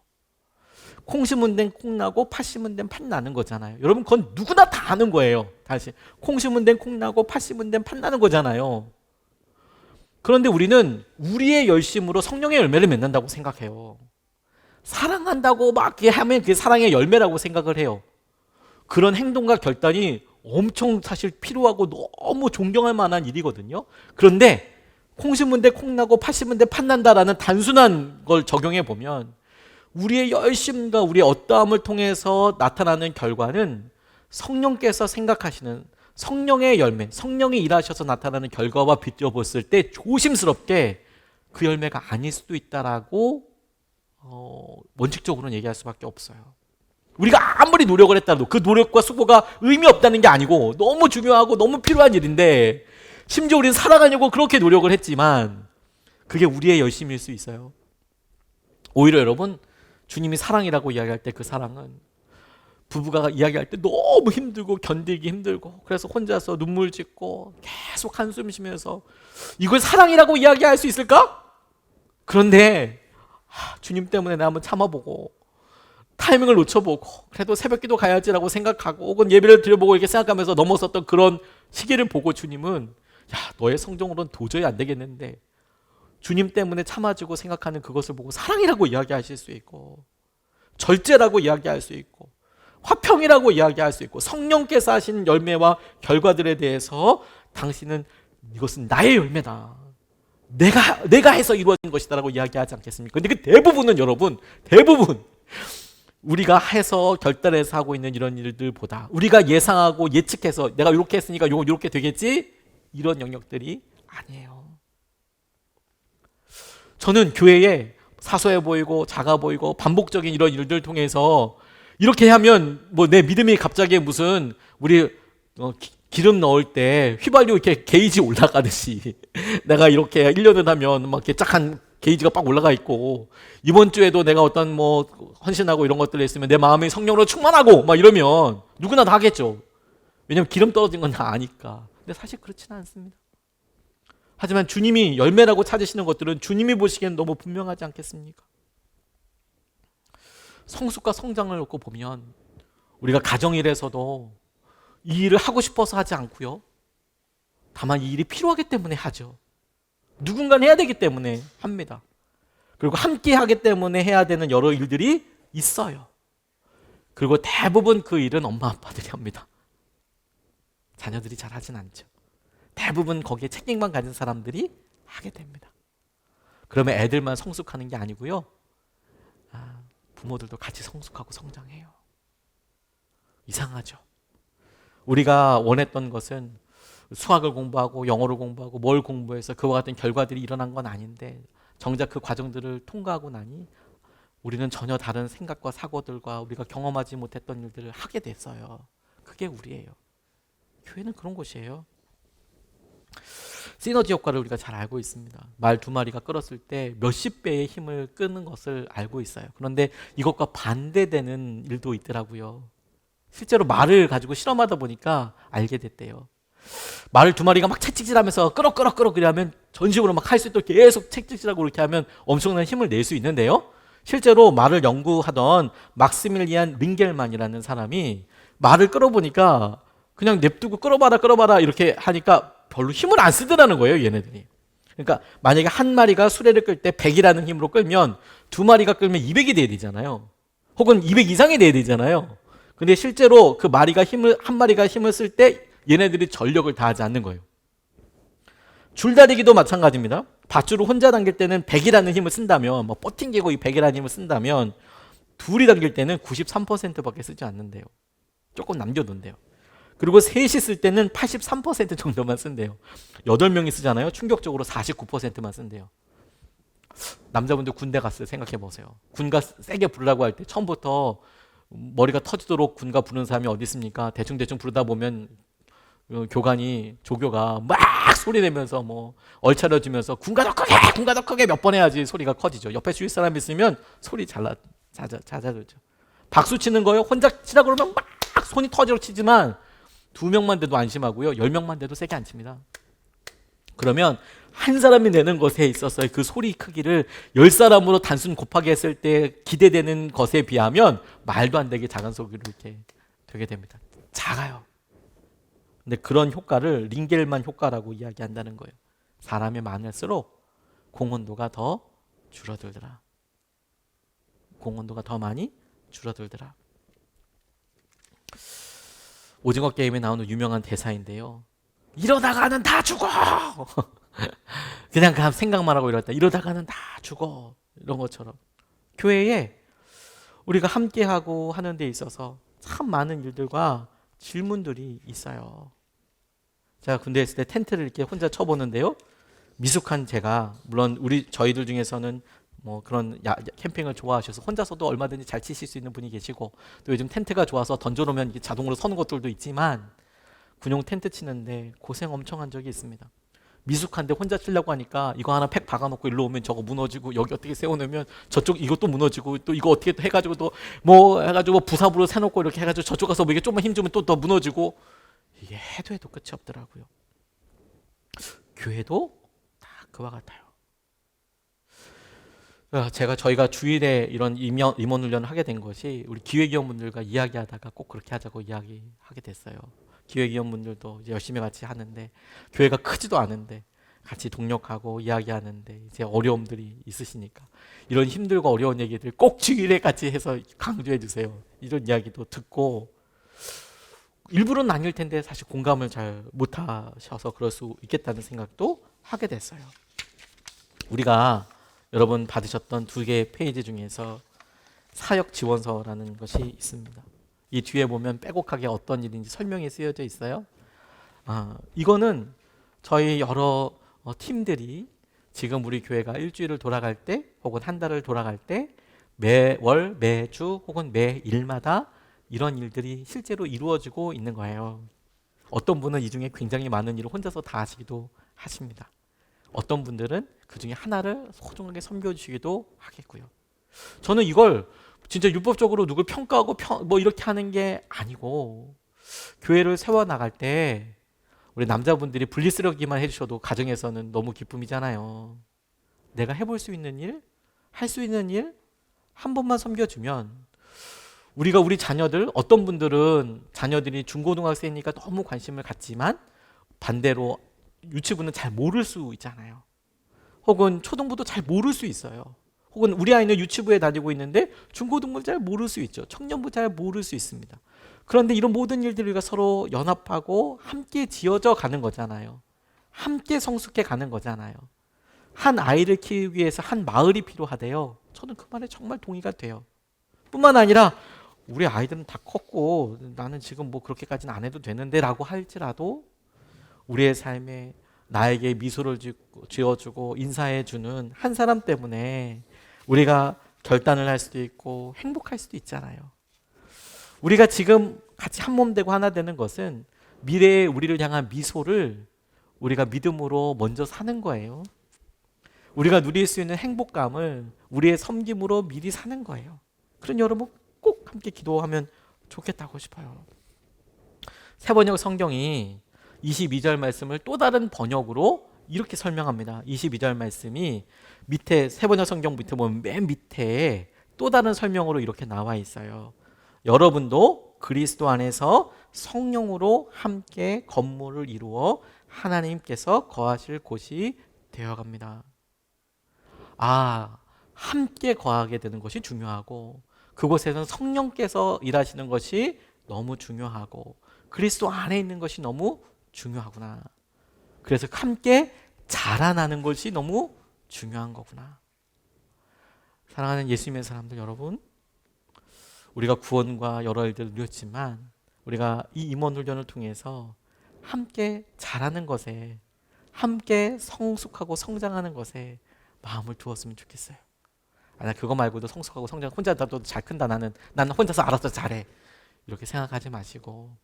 콩 심은 데는 콩 나고 팥 심은 데는 팥 나는 거잖아요. 여러분 그건 누구나 다 아는 거예요. 다시 콩 심은 데는 콩 나고 팥 심은 데는 팥 나는 거잖아요. 그런데 우리는 우리의 열심으로 성령의 열매를 맺는다고 생각해요. 사랑한다고 막 하면 그게 사랑의 열매라고 생각을 해요. 그런 행동과 결단이 엄청 사실 필요하고 너무 존경할 만한 일이거든요. 그런데 콩 심은 데 콩 나고 팥 심은 데 팥 난다라는 단순한 걸 적용해 보면 우리의 열심과 우리의 어떠함을 통해서 나타나는 결과는 성령께서 생각하시는 성령의 열매, 성령이 일하셔서 나타나는 결과와 비춰봤을 때 조심스럽게 그 열매가 아닐 수도 있다라고 원칙적으로는 얘기할 수밖에 없어요. 우리가 아무리 노력을 했다도 그 노력과 수고가 의미 없다는 게 아니고 너무 중요하고 너무 필요한 일인데 심지어 우리는 살아가려고 그렇게 노력을 했지만 그게 우리의 열심일 수 있어요. 오히려 여러분 주님이 사랑이라고 이야기할 때 그 사랑은 부부가 이야기할 때 너무 힘들고 견디기 힘들고 그래서 혼자서 눈물 짓고 계속 한숨 쉬면서 이걸 사랑이라고 이야기할 수 있을까? 그런데 주님 때문에 내가 한번 참아보고 타이밍을 놓쳐보고 그래도 새벽기도 가야지라고 생각하고 혹은 예배를 드려보고 이렇게 생각하면서 넘어섰던 그런 시기를 보고 주님은 야 너의 성정으로는 도저히 안 되겠는데 주님 때문에 참아주고 생각하는 그것을 보고 사랑이라고 이야기하실 수 있고, 절제라고 이야기할 수 있고, 화평이라고 이야기할 수 있고, 성령께서 하신 열매와 결과들에 대해서 당신은 이것은 나의 열매다, 내가 해서 이루어진 것이다라고 이야기하지 않겠습니까? 근데 그 대부분은, 여러분, 대부분 우리가 해서 결단해서 하고 있는 이런 일들보다 우리가 예상하고 예측해서 내가 이렇게 했으니까 이거 이렇게 되겠지, 이런 영역들이 아니에요. 저는 교회에 사소해 보이고 작아 보이고 반복적인 이런 일들을 통해서 이렇게 하면 뭐 내 믿음이 갑자기 무슨 우리 기름 넣을 때 휘발유 이렇게 게이지 올라가듯이 내가 이렇게 1년을 하면 막 이렇게 쫙한 게이지가 빡 올라가 있고, 이번 주에도 내가 어떤 뭐 헌신하고 이런 것들을 했으면 내 마음이 성령으로 충만하고 막 이러면 누구나 다 하겠죠. 왜냐면 기름 떨어진 건 다 아니까. 근데 사실 그렇지는 않습니다. 하지만 주님이 열매라고 찾으시는 것들은 주님이 보시기엔 너무 분명하지 않겠습니까? 성숙과 성장을 놓고 보면 우리가 가정일에서도 이 일을 하고 싶어서 하지 않고요, 다만 이 일이 필요하기 때문에 하죠. 누군가는 해야 되기 때문에 합니다. 그리고 함께 하기 때문에 해야 되는 여러 일들이 있어요. 그리고 대부분 그 일은 엄마 아빠들이 합니다. 자녀들이 잘 하진 않죠. 대부분 거기에 책임만 가진 사람들이 하게 됩니다. 그러면 애들만 성숙하는 게 아니고요, 부모들도 같이 성숙하고 성장해요. 이상하죠. 우리가 원했던 것은 수학을 공부하고 영어를 공부하고 뭘 공부해서 그와 같은 결과들이 일어난 건 아닌데, 정작 그 과정들을 통과하고 나니 우리는 전혀 다른 생각과 사고들과 우리가 경험하지 못했던 일들을 하게 됐어요. 그게 우리예요. 교회는 그런 곳이에요. 시너지 효과를 우리가 잘 알고 있습니다. 말 두 마리가 끌었을 때 몇십 배의 힘을 끄는 것을 알고 있어요. 그런데 이것과 반대되는 일도 있더라고요. 실제로 말을 가지고 실험하다 보니까 알게 됐대요. 말 두 마리가 막 채찍질하면서 끄럭끄럭 그러면 전식으로 막 할 수 있도록 계속 채찍질하고 그렇게 하면 엄청난 힘을 낼 수 있는데요, 실제로 말을 연구하던 막스밀리안 링겔만이라는 사람이 말을 끌어보니까 그냥 냅두고 끌어봐라 이렇게 하니까 별로 힘을 안 쓰더라는 거예요, 얘네들이. 그러니까 만약에 한 마리가 수레를 끌 때 100이라는 힘으로 끌면 두 마리가 끌면 200이 돼야 되잖아요. 혹은 200 이상이 돼야 되잖아요. 근데 실제로 그 한 마리가 힘을 쓸 때 얘네들이 전력을 다하지 않는 거예요. 줄다리기도 마찬가지입니다. 밧줄을 혼자 당길 때는 100이라는 힘을 쓴다면, 뭐 버팅기고 이 100이라는 힘을 쓴다면 둘이 당길 때는 93%밖에 쓰지 않는데요. 조금 남겨둔대요. 그리고 셋이 쓸 때는 83% 정도만 쓴대요. 8명이 쓰잖아요. 충격적으로 49%만 쓴대요. 남자분들 군대 갔어요. 생각해 보세요. 군가 세게 부르라고 할 때 처음부터 머리가 터지도록 군가 부르는 사람이 어디 있습니까? 대충 부르다 보면 조교가 막 소리 내면서 뭐 얼차려주면서 군가 더 크게 몇 번 해야지 소리가 커지죠. 옆에 주위 사람 있으면 소리 잦아들죠. 박수 치는 거요, 혼자 치라 그러면 막 손이 터지도록 치지만 2명만 돼도 안심하고요, 10명만 돼도 세게 안 칩니다. 그러면 한 사람이 내는 것에 있어서 그 소리 크기를 10사람으로 단순 곱하기 했을 때 기대되는 것에 비하면 말도 안 되게 작은 소리로 이렇게 되게 됩니다. 작아요. 근데 그런 효과를 링겔만 효과라고 이야기한다는 거예요. 사람이 많을수록 공헌도가 더 줄어들더라. 공헌도가 더 많이 줄어들더라. 오징어 게임에 나오는 유명한 대사인데요, 이러다가는 다 죽어. 그냥 생각만 하고 이러다가는 다 죽어, 이런 것처럼 교회에 우리가 함께하고 하는 데 있어서 참 많은 일들과 질문들이 있어요. 제가 군대에 있을 때 텐트를 이렇게 혼자 쳐보는데요, 미숙한 제가, 물론 저희들 중에서는 뭐 그런 캠핑을 좋아하셔서 혼자서도 얼마든지 잘 치실 수 있는 분이 계시고, 또 요즘 텐트가 좋아서 던져놓으면 자동으로 서는 것들도 있지만, 군용 텐트 치는데 고생 엄청 한 적이 있습니다. 미숙한데 혼자 치려고 하니까 이거 하나 팩 박아놓고 일로 오면 저거 무너지고, 여기 어떻게 세워놓으면 저쪽 이것도 무너지고, 또 이거 어떻게 또 해가지고 또 뭐 해가지고 부삽으로 세놓고 이렇게 해가지고 저쪽 가서 뭐 이게 좀만 힘주면 또 더 무너지고, 이게 해도 끝이 없더라고요. 교회도 다 그와 같아요. 저희가 주일에 이런 임원 훈련을 하게 된 것이 우리 기획위원분들과 이야기하다가 꼭 그렇게 하자고 이야기하게 됐어요. 기획위원분들도 이제 열심히 같이 하는데 교회가 크지도 않은데 같이 동력하고 이야기하는데 이제 어려움들이 있으시니까 이런 힘들고 어려운 얘기들 꼭 주일에 같이 해서 강조해 주세요. 이런 이야기도 듣고 일부러는 아닐 텐데 사실 공감을 잘 못하셔서 그럴 수 있겠다는 생각도 하게 됐어요. 우리가 여러분 받으셨던 2개의 페이지 중에서 사역 지원서라는 것이 있습니다. 이 뒤에 보면 빼곡하게 어떤 일인지 설명이 쓰여져 있어요. 이거는 저희 여러 팀들이 지금 우리 교회가 일주일을 돌아갈 때 혹은 한 달을 돌아갈 때 매월, 매주 혹은 매일마다 이런 일들이 실제로 이루어지고 있는 거예요. 어떤 분은 이 중에 굉장히 많은 일을 혼자서 다 하시기도 하십니다. 어떤 분들은 그 중에 하나를 소중하게 섬겨주시기도 하겠고요. 저는 이걸 진짜 율법적으로 누굴 평가하고 뭐 이렇게 하는 게 아니고 교회를 세워나갈 때 우리 남자분들이 분리쓰레기만 해주셔도 가정에서는 너무 기쁨이잖아요. 내가 해볼 수 있는 일, 할 수 있는 일 한 번만 섬겨주면 우리가 우리 자녀들, 어떤 분들은 자녀들이 중고등학생이니까 너무 관심을 갖지만 반대로 유치부는 잘 모를 수 있잖아요. 혹은 초등부도 잘 모를 수 있어요. 혹은 우리 아이는 유치부에 다니고 있는데 중고등부 잘 모를 수 있죠. 청년부 잘 모를 수 있습니다. 그런데 이런 모든 일들을 우리가 서로 연합하고 함께 지어져 가는 거잖아요. 함께 성숙해 가는 거잖아요. 한 아이를 키우기 위해서 한 마을이 필요하대요. 저는 그 말에 정말 동의가 돼요. 뿐만 아니라 우리 아이들은 다 컸고 나는 지금 뭐 그렇게까지는 안 해도 되는데 라고 할지라도 우리의 삶에 나에게 미소를 지어주고 인사해주는 한 사람 때문에 우리가 결단을 할 수도 있고 행복할 수도 있잖아요. 우리가 지금 같이 한 몸 되고 하나 되는 것은 미래의 우리를 향한 미소를 우리가 믿음으로 먼저 사는 거예요. 우리가 누릴 수 있는 행복감을 우리의 섬김으로 미리 사는 거예요. 그런 여러분 꼭 함께 기도하면 좋겠다고 싶어요. 새번역 성경이 22절 말씀을 또 다른 번역으로 이렇게 설명합니다. 22절 말씀이 밑에 새번역 성경 밑에 보면 맨 밑에 또 다른 설명으로 이렇게 나와 있어요. 여러분도 그리스도 안에서 성령으로 함께 건물을 이루어 하나님께서 거하실 곳이 되어갑니다. 함께 거하게 되는 것이 중요하고 그곳에서는 성령께서 일하시는 것이 너무 중요하고 그리스도 안에 있는 것이 너무 중요하구나. 그래서 함께 자라나는 것이 너무 중요한 거구나. 사랑하는 예수님의 사람들 여러분, 우리가 구원과 여러 일들을 누렸지만 우리가 이 임원훈련을 통해서 함께 자라는 것에, 함께 성숙하고 성장하는 것에 마음을 두었으면 좋겠어요. 나 그거 말고도 성숙하고 성장 혼자 나도 잘 큰다. 나는 혼자서 알아서 잘해. 이렇게 생각하지 마시고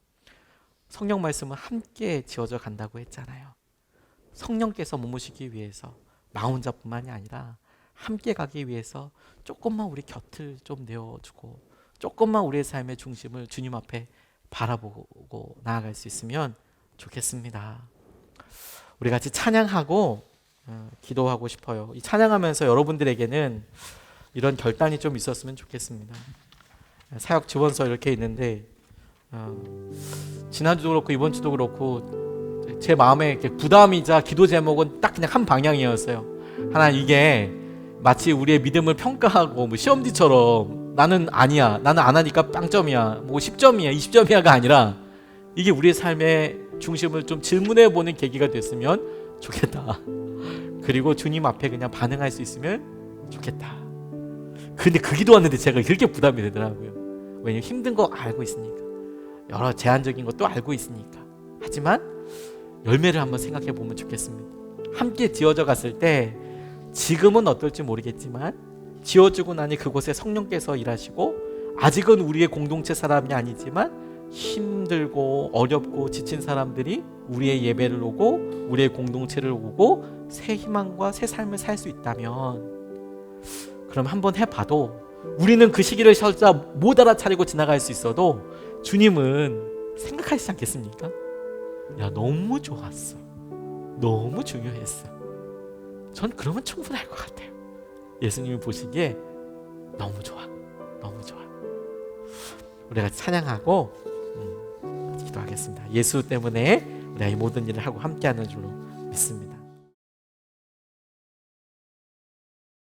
성령 말씀은 함께 지어져 간다고 했잖아요. 성령께서 머무시기 위해서 나 혼자뿐만이 아니라 함께 가기 위해서 조금만 우리 곁을 좀 내어주고 조금만 우리의 삶의 중심을 주님 앞에 바라보고 나아갈 수 있으면 좋겠습니다. 우리 같이 찬양하고 기도하고 싶어요. 이 찬양하면서 여러분들에게는 이런 결단이 좀 있었으면 좋겠습니다. 사역 지원서 이렇게 있는데 지난주도 그렇고 이번 주도 그렇고 제 마음에 이렇게 부담이자 기도 제목은 딱 그냥 한 방향이었어요. 하나님, 이게 마치 우리의 믿음을 평가하고 뭐 시험지처럼 나는 아니야, 나는 안 하니까 빵점이야, 뭐 10점이야 20점이야가 아니라 이게 우리의 삶의 중심을 좀 질문해 보는 계기가 됐으면 좋겠다. 그리고 주님 앞에 그냥 반응할 수 있으면 좋겠다. 근데 그 기도하는데 제가 그렇게 부담이 되더라고요. 왜냐면 힘든 거 알고 있으니까, 여러 제한적인 것도 알고 있으니까. 하지만 열매를 한번 생각해 보면 좋겠습니다. 함께 지어져 갔을 때 지금은 어떨지 모르겠지만 지어주고 나니 그곳에 성령께서 일하시고 아직은 우리의 공동체 사람이 아니지만 힘들고 어렵고 지친 사람들이 우리의 예배를 오고 우리의 공동체를 오고 새 희망과 새 삶을 살 수 있다면 그럼 한번 해봐도 우리는 그 시기를 설사 못 알아차리고 지나갈 수 있어도 주님은 생각하시지 않겠습니까? 야, 너무 좋았어, 너무 중요했어. 전 그러면 충분할 것 같아요. 예수님이 보시기에 너무 좋아, 너무 좋아. 우리 같이 찬양하고 기도하겠습니다. 예수 때문에 우리가 이 모든 일을 하고 함께하는 줄로